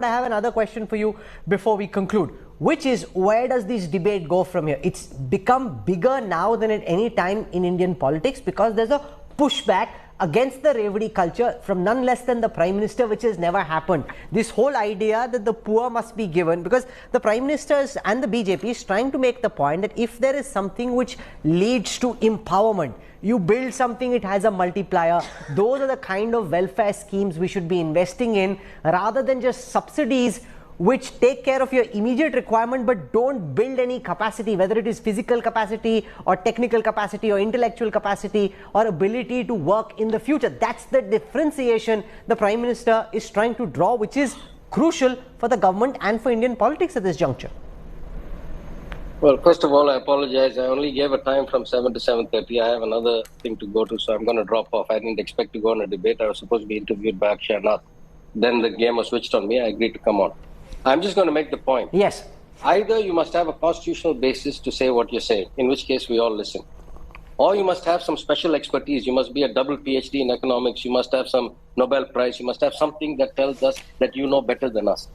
I have another question for you before we conclude, which is, where does this debate go from here? It's become bigger now than at any time in Indian politics because there's a pushback against the Revdi culture from none less than the Prime Minister, which has never happened. This whole idea that the poor must be given, because the Prime Ministers and the BJP is trying to make the point that if there is something which leads to empowerment, you build something, it has a multiplier. Those are the kind of welfare schemes we should be investing in, rather than just subsidies which take care of your immediate requirement but don't build any capacity, whether it is physical capacity or technical capacity or intellectual capacity or ability to work in the future. That's the differentiation the Prime Minister is trying to draw, which is crucial for the government and for Indian politics at this juncture. Well, first of all, I apologize. I only gave a time from 7 to 7:30. I have another thing to go to, so I'm going to drop off. I didn't expect to go on a debate. I was supposed to be interviewed by Akshay Nath. Then the game was switched on me. I agreed to come on. I'm just going to make the point. Yes. Either you must have a constitutional basis to say what you're saying, in which case we all listen. Or you must have some special expertise. You must be a double PhD in economics. You must have some Nobel Prize. You must have something that tells us that you know better than us.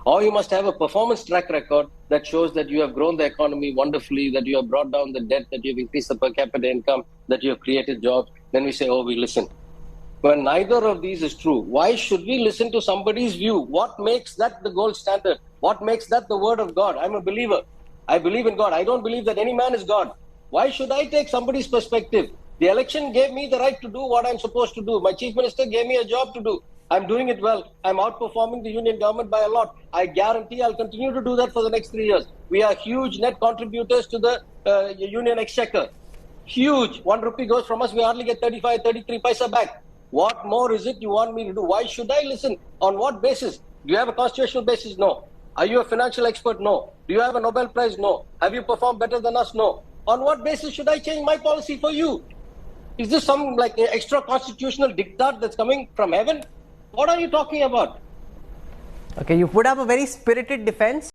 Or you must have a performance track record that shows that you have grown the economy wonderfully, that you have brought down the debt, that you have increased the per capita income, that you have created jobs. Then we say, oh, we listen. When neither of these is true, why should we listen to somebody's view? What makes that the gold standard? What makes that the word of God? I'm a believer. I believe in God. I don't believe that any man is God. Why should I take somebody's perspective? The election gave me the right to do what I'm supposed to do. My chief minister gave me a job to do. I'm doing it well. I'm outperforming the union government by a lot. I guarantee I'll continue to do that for the next 3 years. We are huge net contributors to the union exchequer. Huge. 1 rupee goes from us, we hardly get 35, 33 paisa back. What more is it you want me to do? Why should I listen? On what basis? Do you have a constitutional basis? No. Are you a financial expert? No. Do you have a Nobel Prize? No. Have you performed better than us? No. On what basis should I change my policy for you? Is this some like extra constitutional diktat that's coming from heaven? What are you talking about? Okay, you put up a very spirited defense.